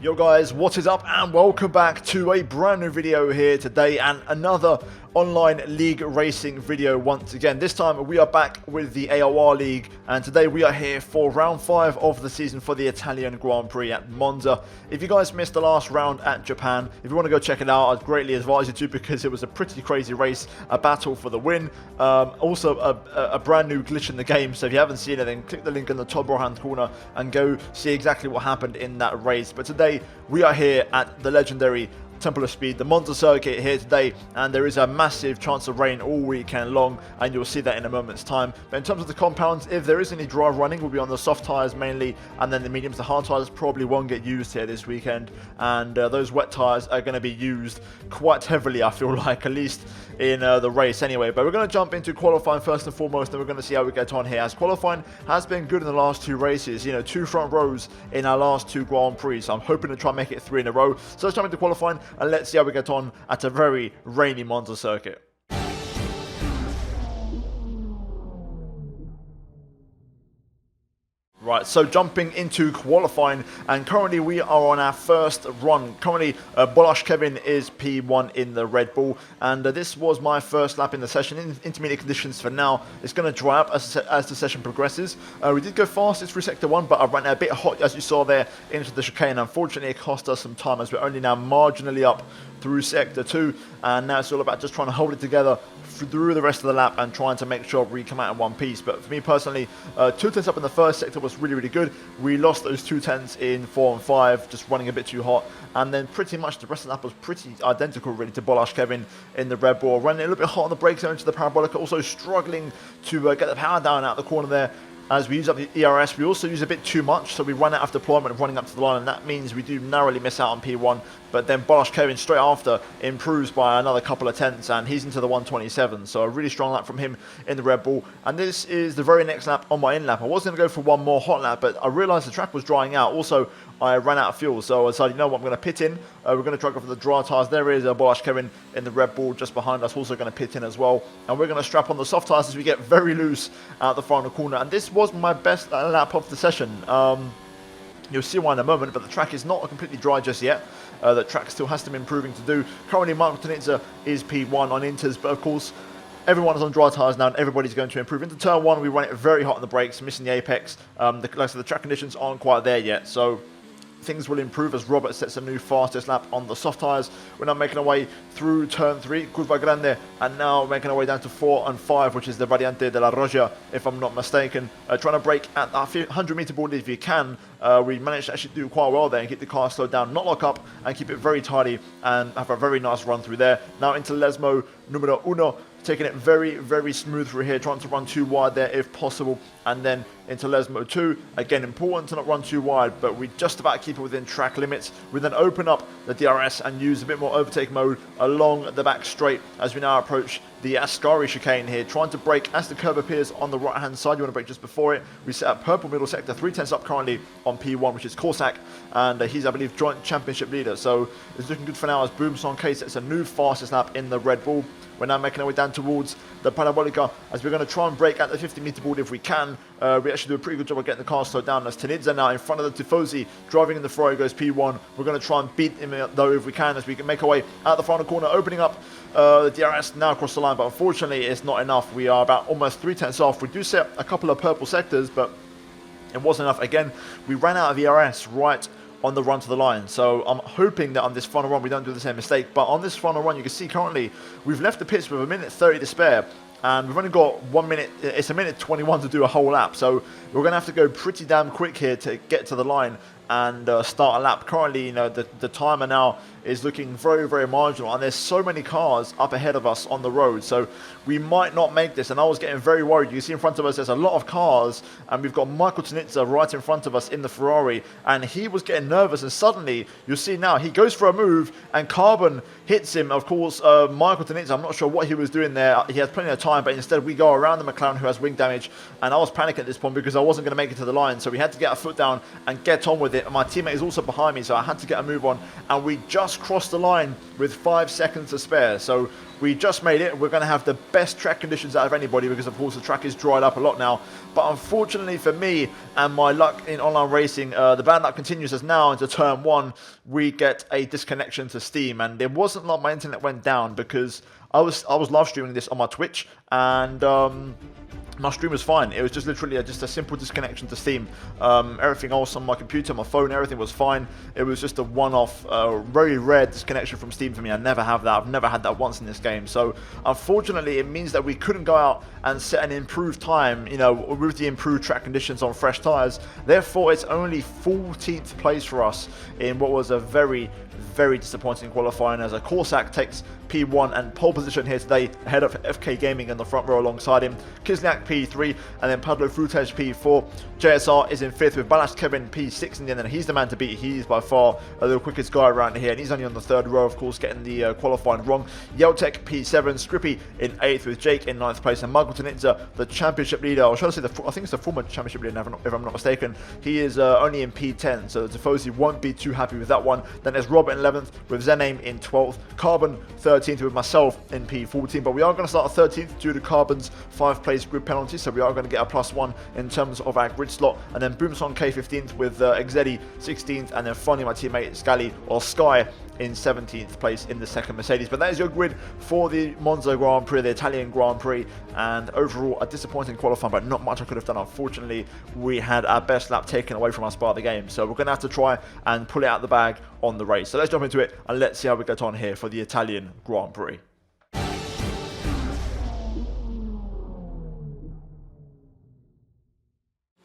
Yo guys, what is up and welcome back to a brand new video here today and another online league racing video once again. This time we are back with the AOR League and today we are here for round 5 of the season for the Italian Grand Prix at Monza. If you guys missed the last round at Japan, if you want to go check it out, I'd greatly advise you to because it was a pretty crazy race, a battle for the win. Also a brand new glitch in the game, so if you haven't seen it then click the link in the top right hand corner and go see exactly what happened in that race. But today we are here at the legendary Temple of Speed, the Monza circuit here today, and there is a massive chance of rain all weekend long, and you'll see that in a moment's time. But in terms of the compounds, if there is any drive running, will be on the soft tyres mainly, and then the mediums, the hard tyres probably won't get used here this weekend, and those wet tyres are going to be used quite heavily, I feel like, at least in the race anyway. But we're going to jump into qualifying first and foremost, and we're going to see how we get on here, as qualifying has been good in the last 2 races, you know, 2 front rows in our last 2 Grand Prix, so I'm hoping to try and make it 3 in a row. So let's jump into qualifying and let's see how we get on at a very rainy Monza circuit. Right, so jumping into qualifying, and currently we are on our first run. Currently, Bolash Kevin is P1 in the Red Bull, and this was my first lap in the session. In intermediate conditions for now, it's going to dry up as the session progresses. We did go fastest through Sector 1, but I ran a bit hot, as you saw there, into the chicane. Unfortunately, it cost us some time, as we're only now marginally up through Sector 2, and now it's all about just trying to hold it together through the rest of the lap and trying to make sure we come out in one piece. But for me personally, 2 tenths up in the first sector was really good. We lost those 2 tenths in 4 and 5, just running a bit too hot, and then pretty much the rest of the lap was pretty identical really to Bolash Kevin in the Red Bull. Running a little bit hot on the brakes into the parabolic, also struggling to get the power down out the corner there. As we use up the ERS, we also use a bit too much, so we run out of deployment of running up to the line, and that means we do narrowly miss out on P1. But then Bolash Kevin straight after improves by another couple of tenths, and he's into the 127. So a really strong lap from him in the Red Bull. And this is the very next lap on my in lap. I was going to go for one more hot lap, but I realised the track was drying out. Also, I ran out of fuel, so I decided, you know what, I'm going to pit in. We're going to try to go for the dry tyres. There is Bolash Kevin in the Red Bull just behind us, also going to pit in as well. And we're going to strap on the soft tyres as we get very loose out the final corner. And this was my best lap of the session. You'll see why in a moment, but the track is not completely dry just yet. The track still has some improving to do. Currently, Michael Tanitza is P1 on Inters, but of course, everyone is on dry tyres now and everybody's going to improve. Into turn 1, we run it very hot on the brakes, missing the apex. Like I said, the track conditions aren't quite there yet, so things will improve as Robert sets a new fastest lap on the soft tyres. We're now making our way through turn 3, Curva Grande, and now making our way down to 4 and 5, which is the Variante de la Roja, if I'm not mistaken. Trying to brake at that 100 metre board if you can. We managed to actually do quite well there and keep the car slowed down, not lock up, and keep it very tidy and have a very nice run through there. Now into Lesmo numero uno, taking it very smooth through here, trying to run too wide there if possible, and then into Lesmo 2. Again, important to not run too wide, but we just about keep it within track limits. We then open up the DRS and use a bit more overtake mode along the back straight as we now approach the Ascari chicane here, trying to brake as the curb appears on the right hand side. You want to brake just before it. We set up purple middle sector, 3 tenths up currently on P1, which is Corsac, and he's, I believe, joint championship leader, so it's looking good for now as Boomsong K sets a new fastest lap in the Red Bull. We're now making our way down towards the Parabolica as we're going to try and brake at the 50 metre board if we can. We actually do a pretty good job of getting the car slowed down as Tanidza now in front of the Tifosi, driving in the Ferrari, goes P1. We're going to try and beat him though if we can, as we can make our way out the final corner, opening up the DRS now across the line, but unfortunately it's not enough. We are about almost 3 tenths off. We do set a couple of purple sectors, but it wasn't enough. Again, we ran out of ERS right on the run to the line, so I'm hoping that on this final run we don't do the same mistake. But on this final run, you can see currently we've left the pits with 1:30 to spare, and we've only got 1 minute, it's 1:21 to do a whole lap, so we're going to have to go pretty damn quick here to get to the line and start a lap. Currently, you know, the timer now is looking very marginal, and there's so many cars up ahead of us on the road, so we might not make this. And I was getting very worried. You can see in front of us there's a lot of cars, and we've got Michael Tanitza right in front of us in the Ferrari, and he was getting nervous, and suddenly you'll see now he goes for a move and Carbon hits him. Of course, Michael Tanitza, I'm not sure what he was doing there. He has plenty of time, but instead we go around the McLaren who has wing damage, and I was panicking at this point because I wasn't going to make it to the line, so we had to get our foot down and get on with with it. My teammate is also behind me, so I had to get a move on, and we just crossed the line with 5 seconds to spare. So we just made it. We're going to have the best track conditions out of anybody because, of course, the track is dried up a lot now. But unfortunately for me and my luck in online racing, the bad luck continues as now into turn 1, we get a disconnection to Steam. And it wasn't like my internet went down because I was live streaming this on my Twitch, and my stream was fine. It was just literally just a simple disconnection to Steam. Everything else on my computer, my phone, everything was fine. It was just a one-off, very rare disconnection from Steam for me. I never have that. I've never had that once in this game. So unfortunately, it means that we couldn't go out and set an improved time, you know, with the improved track conditions on fresh tyres. Therefore, it's only 14th place for us in what was a very, very disappointing qualifying, as a Corsac takes P1 and pole position here today, ahead of FK Gaming in the front row alongside him, Kisniak P3, and then Pablo Frutage P4. JSR is in 5th with Balash Kevin P6 in the end, and he's the man to beat. He's by far the quickest guy around here, and he's only on the 3rd row, of course, getting the qualifying wrong. Yeltek P7, Scrippy in 8th with Jake in 9th place, and Michael Tanitza, the championship leader, or should I say, I think it's the former championship leader, if I'm not mistaken. He is only in P10, so Tifosi won't be too happy with that one. Then there's Robert in 11th with Zenaim in 12th, Carbon 13th with myself in P14, but we are going to start 13th due to Carbon's 5th place grid penalty, so we are going to get a +1 in terms of our grid slot. And then Boomsong K 15th with Exedi 16th, and then finally my teammate Scally or Sky in 17th place in the second Mercedes. But that is your grid for the Monza Grand Prix, the Italian Grand Prix, and overall a disappointing qualifying, but not much I could have done. Unfortunately, we had our best lap taken away from us by the game, so we're going to have to try and pull it out the bag on the race. So let's jump into it and let's see how we get on here for the Italian Grand Prix.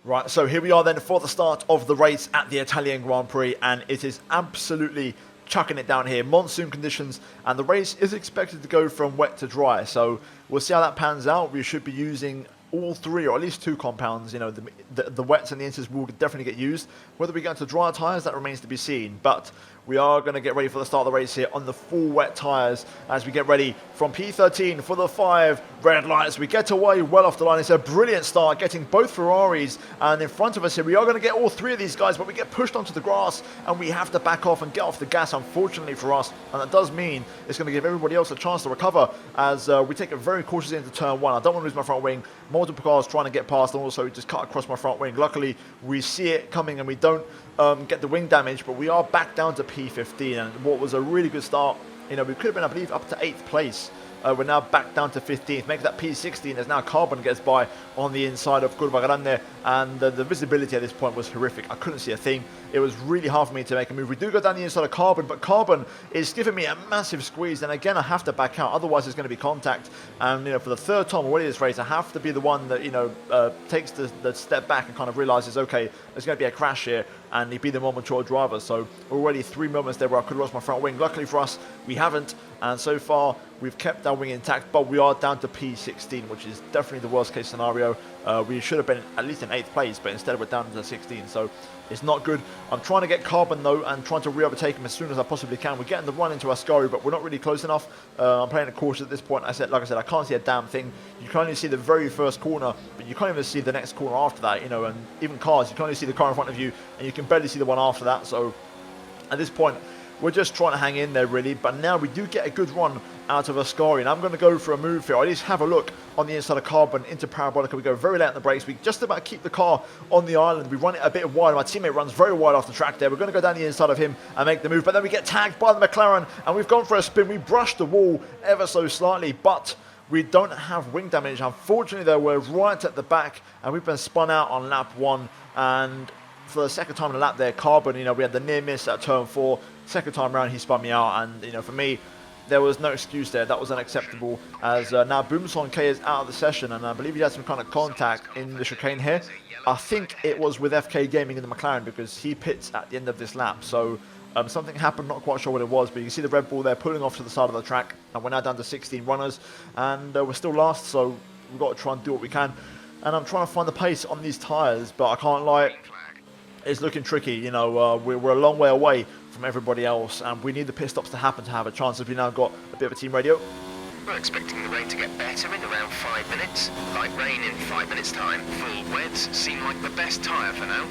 Right, so here we are then for the start of the race at the Italian Grand Prix, and it is absolutely chucking it down here. Monsoon conditions, and the race is expected to go from wet to dry, so we'll see how that pans out. We should be using all 3 or at least 2 compounds. You know, the wets and the inters will definitely get used. Whether we go into dry tyres, that remains to be seen, but we are going to get ready for the start of the race here on the full wet tyres as we get ready from P13 for the 5 red lights. We get away well off the line. It's a brilliant start, getting both Ferraris, and in front of us here we are going to get all 3 of these guys, but we get pushed onto the grass and we have to back off and get off the gas, unfortunately for us, and that does mean it's going to give everybody else a chance to recover as we take it very cautiously into turn 1. I don't want to lose my front wing. Multiple cars trying to get past, and also just cut across my front wing. Luckily we see it coming and we don't get the wing damage, but we are back down to P15, and what was a really good start. You know, we could have been, I believe, up to 8th place. We're now back down to 15th, make that P16 as now Carbon gets by on the inside of Curva Grande, and the visibility at this point was horrific. I couldn't see a thing. It was really hard for me to make a move. We do go down the inside of Carbon, but Carbon is giving me a massive squeeze, and again I have to back out, otherwise there's going to be contact. And you know, for the 3rd time already this race, I have to be the one that, you know, takes the step back and kind of realizes, okay, there's going to be a crash here, and he'd be the more mature driver. So already 3 moments there where I could have lost my front wing. Luckily for us, we haven't, and so far we've kept our wing intact, but we are down to P16, which is definitely the worst case scenario. We should have been at least in 8th place, but instead we're down to 16, so it's not good. I'm trying to get Carbon though, and trying to re-overtake him as soon as I possibly can. We're getting the run into Ascari, but we're not really close enough. I'm playing it cautious at this point. Like I said, I can't see a damn thing. You can only see the very first corner, but you can't even see the next corner after that, you know, and even cars, you can only see the car in front of you, and you can barely see the one after that. So at this point, we're just trying to hang in there really, but now we do get a good run out of Ascari, and I'm going to go for a move here. I just have a look on the inside of Carbon into Parabolica. We go very late on the brakes. We just about keep the car on the island. We run it a bit wide. My teammate runs very wide off the track there. We're going to go down the inside of him and make the move, but then we get tagged by the McLaren, and we've gone for a spin. We brushed the wall ever so slightly, but we don't have wing damage. Unfortunately though, we're right at the back, and we've been spun out on lap 1, and for the 2nd time in a lap there, Carbon, you know, we had the near miss at turn 4. 2nd time around, he spun me out, and you know, for me, there was no excuse there. That was unacceptable, as now Boomsong K is out of the session, and I believe he had some kind of contact in the chicane here. I think it was with FK Gaming in the McLaren, because he pits at the end of this lap. So something happened, not quite sure what it was, but you can see the Red Bull there pulling off to the side of the track, and we're now down to 16 runners, and we're still last, so we've got to try and do what we can. And I'm trying to find the pace on these tyres, but I can't lie, it's looking tricky. You know, we're a long way away from everybody else, and we need the pit stops to happen to have a chance, as we now got a bit of a team radio. We're expecting the rain to get better in around 5 minutes. Light rain in 5 minutes time. Full wets seem like the best tyre for now.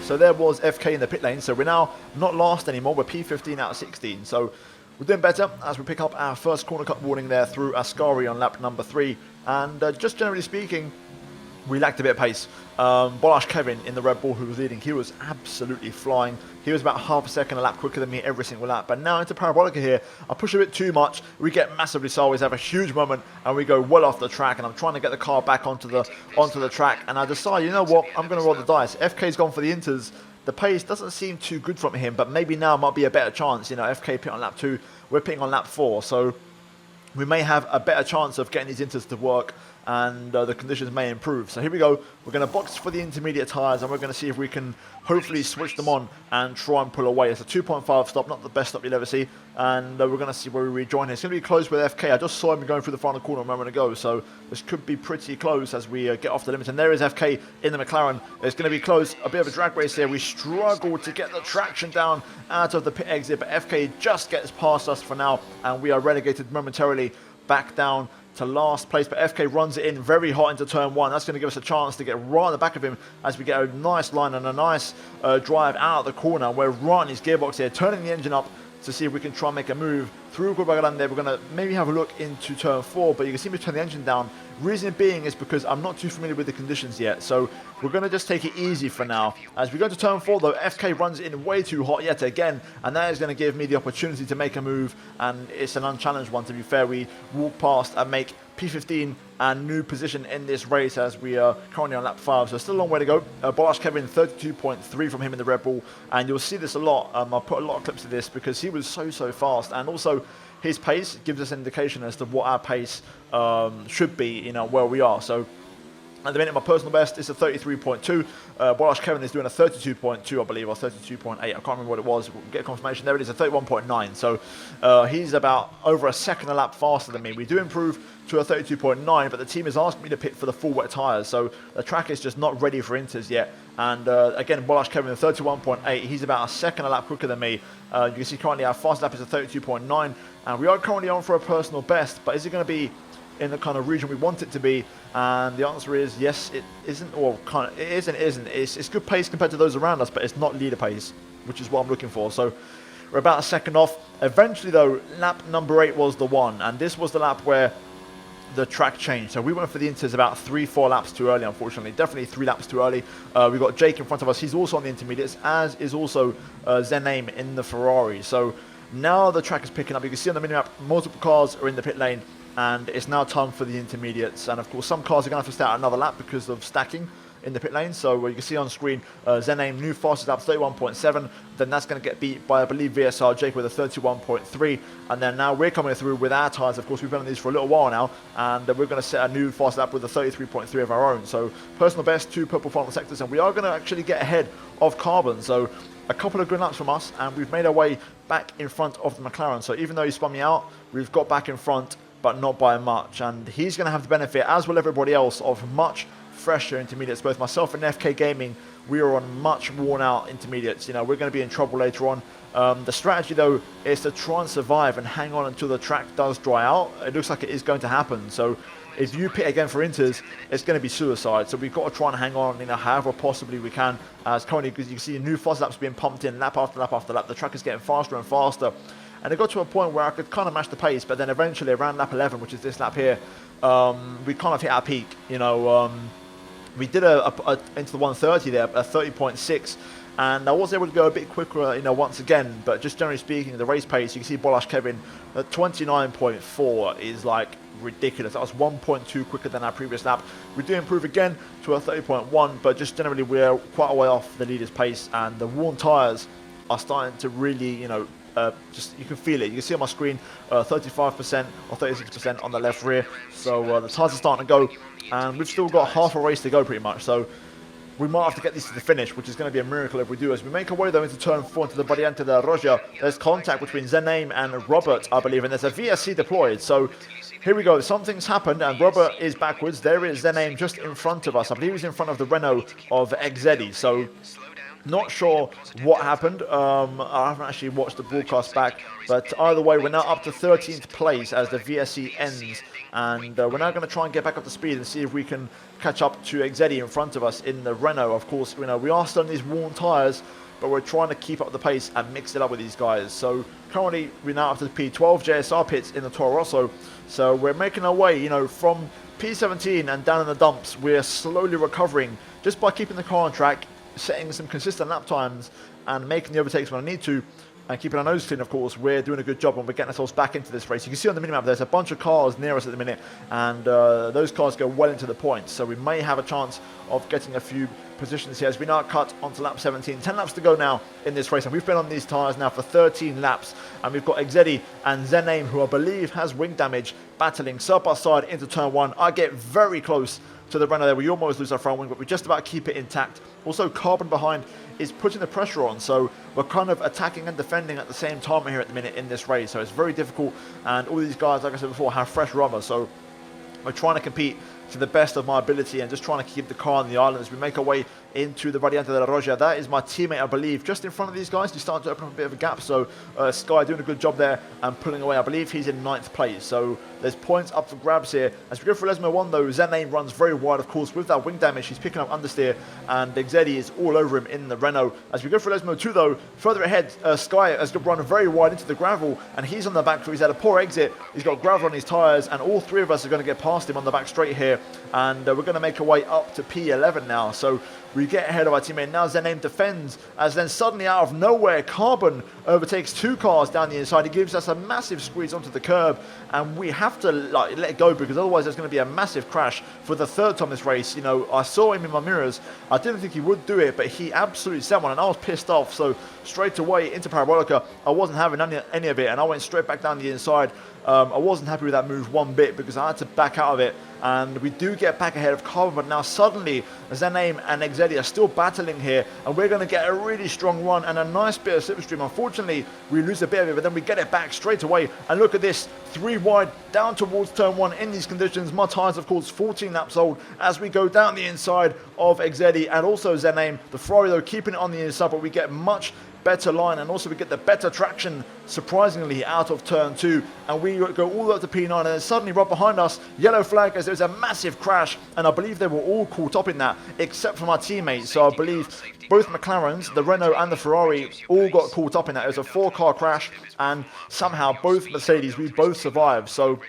So there was FK in the pit lane. So we're now not last anymore. We're P15 out of 16. So we're doing better as we pick up our first corner cut warning there through Ascari on lap number 3. And just generally speaking, we lacked a bit of pace. Bolash Kevin in the Red Bull, who was leading, he was absolutely flying. He was about half a second a lap quicker than me every single lap. But now into Parabolica here, I push a bit too much. We get massively sideways, have a huge moment, and we go well off the track. And I'm trying to get the car back onto the track. And I decide, you know what, I'm going to roll the dice. FK's gone for the Inters. The pace doesn't seem too good from him, but maybe now might be a better chance. You know, FK pit on lap 2, we're pitting on lap 4. So we may have a better chance of getting these Inters to work, and the conditions may improve. So here we go. We're going to box for the intermediate tyres, and we're going to see if we can hopefully switch them on and try and pull away. It's a 2.5 stop, not the best stop you'll ever see, and we're going to see where we rejoin here. It's going to be close with FK. I just saw him going through the final corner a moment ago, so this could be pretty close as we get off the limit. And there is FK in the McLaren. It's going to be close. A bit of a drag race here. We struggle to get the traction down out of the pit exit, but FK just gets past us for now, and we are relegated momentarily back down to last place. But FK runs it in very hot into turn 1. That's going to give us a chance to get right on the back of him as we get a nice line and a nice drive out of the corner. We're right in his gearbox here, turning the engine up to see if we can try and make a move through Guadalajara there. We're going to maybe have a look into turn 4, but you can see me turn the engine down. Reason being is because I'm not too familiar with the conditions yet, so we're going to just take it easy for now. As we go to turn 4 though, FK runs in way too hot yet again, and that is going to give me the opportunity to make a move, and it's an unchallenged one to be fair. We walk past and make P15 and new position in this race as we are currently on lap 5, so still a long way to go. Bolash Kevin 32.3 from him in the Red Bull, and you'll see this a lot. I'll put a lot of clips of this because he was so fast, and also his pace gives us an indication as to what our pace should be, you know, where we are. So at the minute, my personal best is a 33.2. Bolash Kevin is doing a 32.2, I believe, or 32.8. I can't remember what it was. We'll get confirmation. There it is, a 31.9. So he's about over a second a lap faster than me. We do improve to a 32.9, but the team has asked me to pit for the full wet tyres. So the track is just not ready for Inters yet. And again, Bolash Kevin, 31.8. He's about a second a lap quicker than me. You can see currently our fast lap is a 32.9. And we are currently on for a personal best. But is it going to be in the kind of region we want it to be? And the answer is yes, it isn't, or kind of, it is and it isn't. It's good pace compared to those around us, but it's not leader pace, which is what I'm looking for. So we're about a second off. Eventually though, lap number 8 was the one, and this was the lap where the track changed. So we went for the Inters about 3-4 laps too early, unfortunately. Definitely 3 laps too early. We've got Jake in front of us. He's also on the intermediates, as is also Zenaim in the Ferrari. So now the track is picking up. You can see on the minimap, multiple cars are in the pit lane, and it's now time for the intermediates. And of course, some cars are going to have to start another lap because of stacking in the pit lane. So you can see on screen, Zenaim, new fastest lap, 31.7. Then that's going to get beat by, I believe, VSR Jake with a 31.3. And then now we're coming through with our tyres. Of course, we've been on these for a little while now, and we're going to set a new fast lap with a 33.3 of our own. So personal best, 2 purple final sectors, and we are going to actually get ahead of Carbon. So a couple of good laps from us, and we've made our way back in front of the McLaren. So even though he spun me out, we've got back in front, but not by much. And he's going to have the benefit, as will everybody else, of much fresher intermediates. Both myself and FK Gaming, we are on much worn out intermediates. You know, we're going to be in trouble later on. The strategy though is to try and survive and hang on until the track does dry out. It looks like it is going to happen. So if you pit again for Inters, it's going to be suicide. So we've got to try and hang on, you know, however possibly we can. As currently, because you can see new fast laps being pumped in lap after lap after lap. The track is getting faster and faster. And it got to a point where I could kind of match the pace, but then eventually around lap 11, which is this lap here, we kind of hit our peak. You know, we did into the 130 there, a 30.6, and I was able to go a bit quicker, you know, once again. But just generally speaking, the race pace, you can see Bolash Kevin at 29.4 is like ridiculous. That was 1.2 quicker than our previous lap. We do improve again to a 30.1, but just generally we're quite a way off the leader's pace, and the worn tyres are starting to really, you know, just you can feel it. You can see on my screen 35% or 36% on the left rear. So the tyres are starting to go, and we've still got half a race to go pretty much. So we might have to get this to the finish, which is going to be a miracle if we do. As we make our way though into turn 4 into the Variante de Roja, there's contact between Zenaim and Robert, I believe, and there's a VSC deployed. So here we go. Something's happened, and Robert is backwards. There is Zenaim just in front of us. I believe he's in front of the Renault of Exedi. So not sure what happened. I haven't actually watched the broadcast back, but either way, we're now up to 13th place as the VSC ends And we're now going to try and get back up to speed and see if we can catch up to Exedi in front of us in the Renault. Of course, we are still on these worn tyres, but we're trying to keep up the pace and mix it up with these guys. So currently we're now up to the P12 JSR pits in the Toro Rosso. So we're making our way, from P17 and down in the dumps. We're slowly recovering just by keeping the car on track, setting some consistent lap times and making the overtakes when I need to, and keeping our nose clean. Of course, we're doing a good job and we're getting ourselves back into this race. You can see on the minimap there's a bunch of cars near us at the minute, and those cars go well into the points, so we may have a chance of getting a few positions here as we now cut onto lap 17. 10 laps to go now in this race, and we've been on these tyres now for 13 laps, and we've got Exedi and Zenaim, who I believe has wing damage, battling side by side into turn 1. I get very close to the Renault there. We almost lose our front wing, but we just about keep it intact. Also, Carbon behind is putting the pressure on, so we're kind of attacking and defending at the same time here at the minute in this race, so it's very difficult. And all these guys, like I said before, have fresh rubber, so we're trying to compete to the best of my ability and just trying to keep the car on the island as we make our way into the Variante de la Roja. That is my teammate, I believe, just in front of these guys. He's starting to open up a bit of a gap, so Sky doing a good job there and pulling away. I believe he's in 9th place, so there's points up for grabs here. As we go through Lesmo 1 though, Zenaim runs very wide, of course, with that wing damage. He's picking up understeer, and Exedi is all over him in the Renault. As we go through Lesmo 2 though, further ahead, Sky has run very wide into the gravel, and he's on the back foot. He's had a poor exit. He's got gravel on his tyres, and all three of us are going to get past him on the back straight here, and we're going to make our way up to P11 now. So we get ahead of our teammate. Now Zenaim defends, as then suddenly out of nowhere, Carbon overtakes two cars down the inside. He gives us a massive squeeze onto the curb, and we have to let it go, because otherwise there's going to be a massive crash for the third time this race. I saw him in my mirrors. I didn't think he would do it, but he absolutely sent one, and I was pissed off. So straight away into Parabolica, I wasn't having any of it, and I went straight back down the inside. I wasn't happy with that move one bit, because I had to back out of it, and we do get back ahead of Carbon, but now suddenly Zenaim and Exedi are still battling here, and we're going to get a really strong run and a nice bit of slipstream. Unfortunately, we lose a bit of it, but then we get it back straight away, and look at this, 3 wide down towards turn 1 in these conditions. My tyres, of course, 14 laps old as we go down the inside of Exedi and also Zenaim. The Ferrari, though, keeping it on the inside, but we get much better line, and also we get the better traction, surprisingly, out of turn 2, and we go all the way up to P9, and then suddenly right behind us, yellow flag, as there's a massive crash, and I believe they were all caught up in that except for my teammates. So I believe both McLarens, the Renault and the Ferrari, all got caught up in that. It was a 4-car crash, and somehow both Mercedes, we both survived. So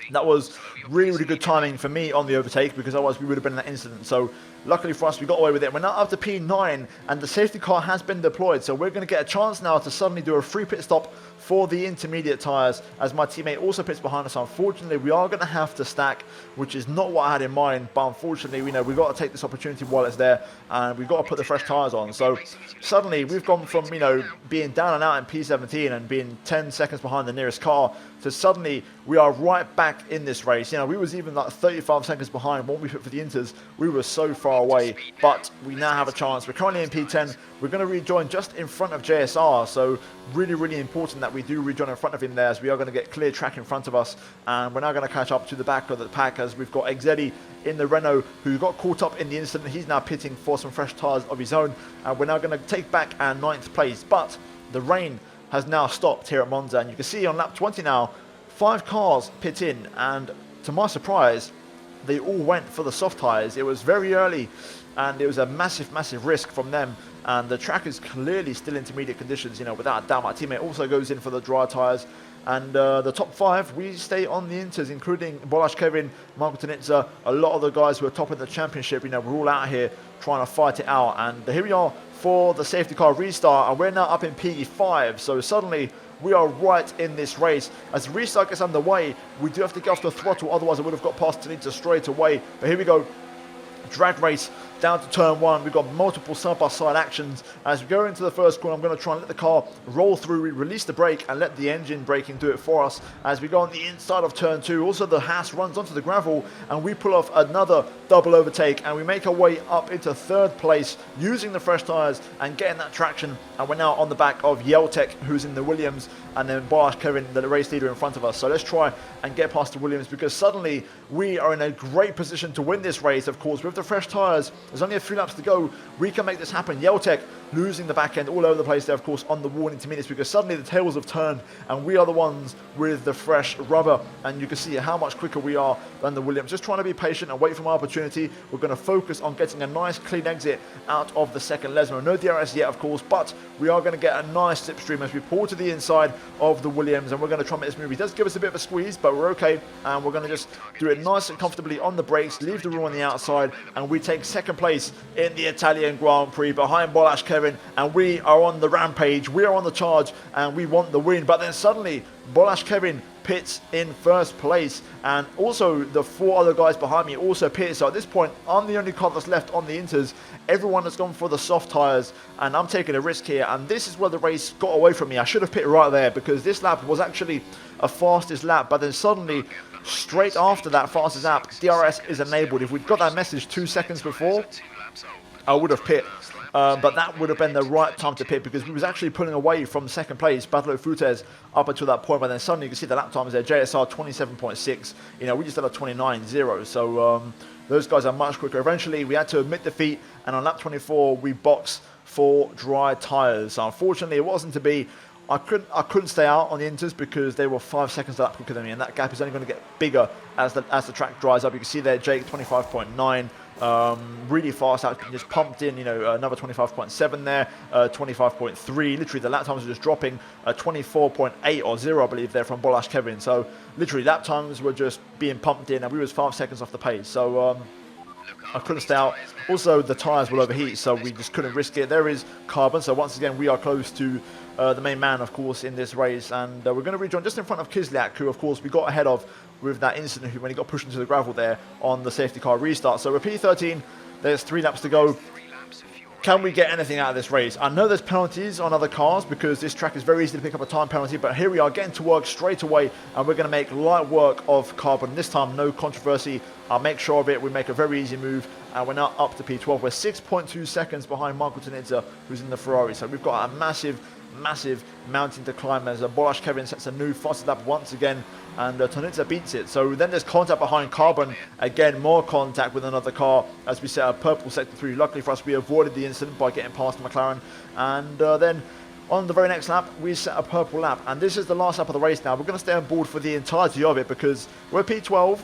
that was really, really good timing for me on the overtake, because otherwise we would have been in that incident. So luckily for us, we got away with it. We're now up to P9, and the safety car has been deployed. So we're going to get a chance now to suddenly do a free pit stop for the intermediate tyres, as my teammate also pits behind us. Unfortunately, we are going to have to stack, which is not what I had in mind. But unfortunately, we've got to take this opportunity while it's there, and we've got to put the fresh tyres on. So suddenly, we've gone from, being down and out in P17 and being 10 seconds behind the nearest car, to suddenly we are right back in this race. We was even like 35 seconds behind when we put for the Inters. We were so far away, but we now have a chance. We're currently in P10. We're going to rejoin just in front of JSR, so really, really important that we do rejoin in front of him there, as we are going to get clear track in front of us, and we're now going to catch up to the back of the pack, as we've got Exedi in the Renault, who got caught up in the incident. He's now pitting for some fresh tyres of his own, and we're now going to take back our 9th place. But the rain has now stopped here at Monza, and you can see on lap 20 now, 5 cars pit in, and to my surprise, they all went for the soft tyres. It was very early, and it was a massive, massive risk from them. And the track is clearly still intermediate conditions, without a doubt. My teammate also goes in for the dry tyres. And the top 5, we stay on the Inters, including Bolash Kevin, Marco Tanitza, a lot of the guys who are top in the championship. We're all out here trying to fight it out. And here we are for the safety car restart, and we're now up in P5. So suddenly, we are right in this race. As the restart gets underway, we do have to get off the throttle, otherwise I would have got past Tanitza straight away. But here we go. Drag race down to turn 1. We've got multiple side-by-side actions. As we go into the first corner, I'm going to try and let the car roll through. We release the brake and let the engine braking do it for us. As we go on the inside of turn 2, also the Haas runs onto the gravel, and we pull off another double overtake, and we make our way up into 3rd place using the fresh tyres and getting that traction. And we're now on the back of Yeltek, who's in the Williams, and then Bolash Kevin, the race leader, in front of us. So let's try and get past the Williams, because suddenly we are in a great position to win this race. Of course, with the fresh tyres, There's only a few laps to go. We can make this happen. Yeltec losing the back end all over the place there, of course, on the warning to minutes, because suddenly the tails have turned and we are the ones with the fresh rubber, and you can see how much quicker we are than the Williams. Just trying to be patient and wait for my opportunity. We're going to focus on getting a nice clean exit out of the second Lesmo. No DRS yet, of course, but we are going to get a nice slipstream as we pull to the inside of the Williams, and we're going to try and make this move. He does give us a bit of a squeeze, but we're okay, and we're going to just do it nice and comfortably on the brakes, leave the room on the outside, and we take second place in the Italian Grand Prix behind Bolash Kevin, and we are on the rampage, we are on the charge, and we want the win. But then suddenly Bolash Kevin pits in first place, and also the 4 other guys behind me also pit. So at this point, I'm the only car that's left on the Inters. Everyone has gone for the soft tyres, and I'm taking a risk here, and this is where the race got away from me. I should have pitted right there, because this lap was actually a fastest lap, but then suddenly straight after that fastest lap, DRS is enabled. If we'd got that message 2 seconds before, I would have pit. But that would have been the right time to pit, because we was actually pulling away from second place, Battle Futes, up until that point. But then suddenly you can see the lap times there, JSR 27.6. You know, we just had a 29.0. So those guys are much quicker. Eventually, we had to admit defeat, and on lap 24, we boxed for dry tyres. So unfortunately, it wasn't to be. I couldn't stay out on the Inters because they were 5 seconds a lap quicker than me, and that gap is only going to get bigger as the track dries up. You can see there, Jake 25.9. Really fast out, just pumped in, you know, another 25.7 there, 25.3. Literally the lap times are just dropping, 24.8 or 0, I believe, there from Bolash Kevin. So literally lap times were just being pumped in, and we was 5 seconds off the pace. So I couldn't stay out. Also, the tyres will overheat, so we just couldn't risk it. There is carbon, so once again we are close to the main man, of course, in this race, and we're going to rejoin just in front of Kislyak, who of course we got ahead of with that incident when he got pushed into the gravel there on the safety car restart. So we're P13, there's 3 laps to go. Can we get anything out of this race? I know there's penalties on other cars because this track is very easy to pick up a time penalty, but here we are getting to work straight away, and we're going to make light work of carbon. This time, no controversy. I'll make sure of it. We make a very easy move, and we're now up to P12. We're 6.2 seconds behind Michael Tanidze, who's in the Ferrari. So we've got a massive mountain to climb as Bolash Kevin sets a new fastest lap once again, and Tanidze beats it. So then there's contact behind carbon, again more contact with another car as we set a purple sector 3. Luckily for us, we avoided the incident by getting past McLaren, and then on the very next lap we set a purple lap, and this is the last lap of the race now. We're going to stay on board for the entirety of it because we're P12.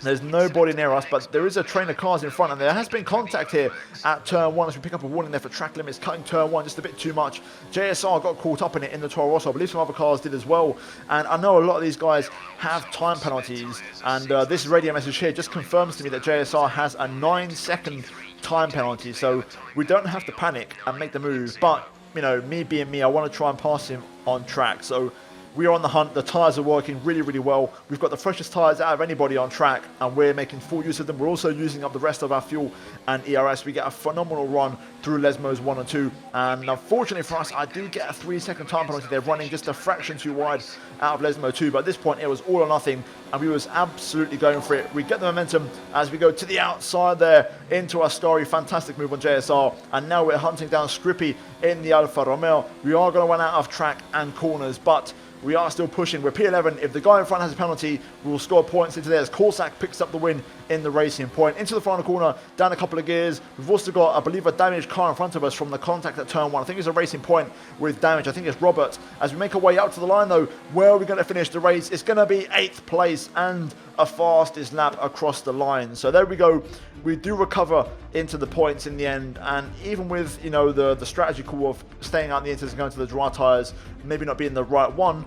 There's nobody near us, but there is a train of cars in front, and there has been contact here at turn 1 as we pick up a warning there for track limits, cutting turn 1 just a bit too much. JSR got caught up in it in the Toro Rosso. I believe some other cars did as well, and I know a lot of these guys have time penalties, and this radio message here just confirms to me that JSR has a 9-second time penalty, so we don't have to panic and make the move. But, you know, me being me, I want to try and pass him on track. So we are on the hunt. The tyres are working really well. We've got the freshest tyres out of anybody on track, and we're making full use of them. We're also using up the rest of our fuel and ERS. We get a phenomenal run through Lesmos 1 and 2, and unfortunately for us, I do get a 3-second time penalty. They're running just a fraction too wide out of Lesmo 2, but at this point it was all or nothing, and we was absolutely going for it. We get the momentum as we go to the outside there into Ascari. Fantastic move on JSR, and now we're hunting down Scrippy in the Alfa Romeo. We are going to run out of track and corners, but we are still pushing. We're P11. If the guy in front has a penalty, we'll score points into there as Korsak picks up the win in the racing point. Into the final corner, down a couple of gears. We've also got, I believe, a damaged car in front of us from the contact at turn 1. I think it's a racing point with damage. I think it's Robert. As we make our way out to the line, though, where are we going to finish the race? It's going to be 8th place and a fastest lap across the line. So there we go. We do recover into the points in the end, and even with, you know, the strategy call of staying out in the inters and going to the dry tyres, maybe not being the right one,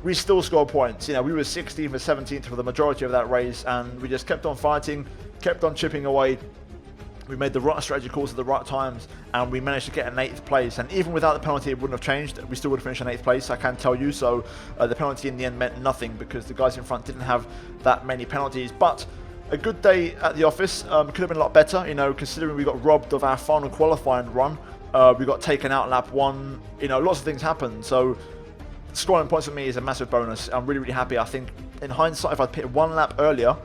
we still score points. You know, we were 16th or 17th for the majority of that race, and we just kept on fighting, kept on chipping away. We made the right strategy calls at the right times, and we managed to get an 8th place. And even without the penalty, it wouldn't have changed. We still would have finished in 8th place, I can tell you. So the penalty in the end meant nothing because the guys in front didn't have that many penalties. But a good day at the office. Could have been a lot better, you know, considering we got robbed of our final qualifying run. We got taken out lap 1. You know, lots of things happened. So scoring points for me is a massive bonus. I'm really happy. I think in hindsight, if I'd pitted 1 lap earlier,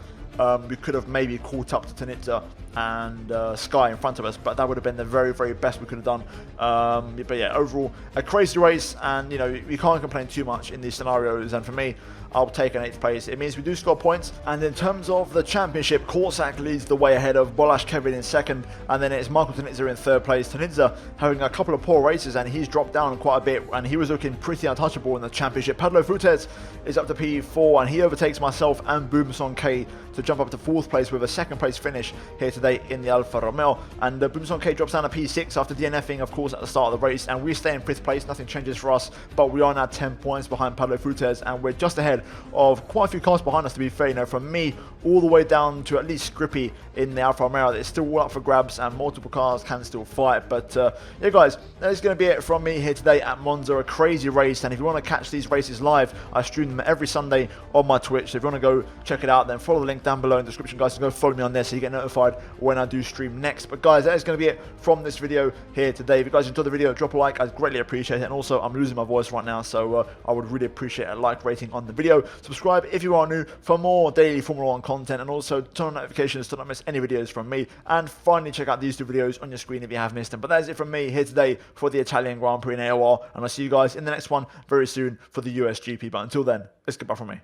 we could have maybe caught up to Tanidze and Sky in front of us, but that would have been the very, very best we could have done. But yeah, overall, a crazy race, and you know, you can't complain too much in these scenarios, and for me, I'll take an 8th place. It means we do score points, and in terms of the championship, Korsak leads the way ahead of Bolash Kevin in 2nd, and then it's Michael Tanitza in 3rd place. Tanitza having a couple of poor races, and he's dropped down quite a bit, and he was looking pretty untouchable in the championship. Pablo Frutes is up to P4, and he overtakes myself and Boomsong K to jump up to 4th place with a 2nd place finish here today in the Alfa Romeo. And Boomsong K drops down to P6 after DNFing, of course, at the start of the race, and we stay in 5th place. Nothing changes for us, but we are now 10 points behind Pablo Frutes, and we're just ahead of quite a few cars behind us, to be fair. You know, from me all the way down to at least Scrippy in the Alfa Romeo. It's still all up for grabs, and multiple cars can still fight. But yeah, guys, that is going to be it from me here today at Monza. A crazy race, and if you want to catch these races live, I stream them every Sunday on my Twitch. So if you want to go check it out, then follow the link down below in the description, guys, and go follow me on there so you get notified when I do stream next. But guys, that is going to be it from this video here today. If you guys enjoyed the video, drop a like. I'd greatly appreciate it. And also, I'm losing my voice right now, so I would really appreciate a like rating on the video. Subscribe if you are new for more daily Formula 1 content, and also turn on notifications to not miss any videos from me. And finally, check out these 2 videos on your screen if you have missed them. But that is it from me here today for the Italian Grand Prix in AOR, and I'll see you guys in the next one very soon for the US GP. But until then, it's goodbye from me.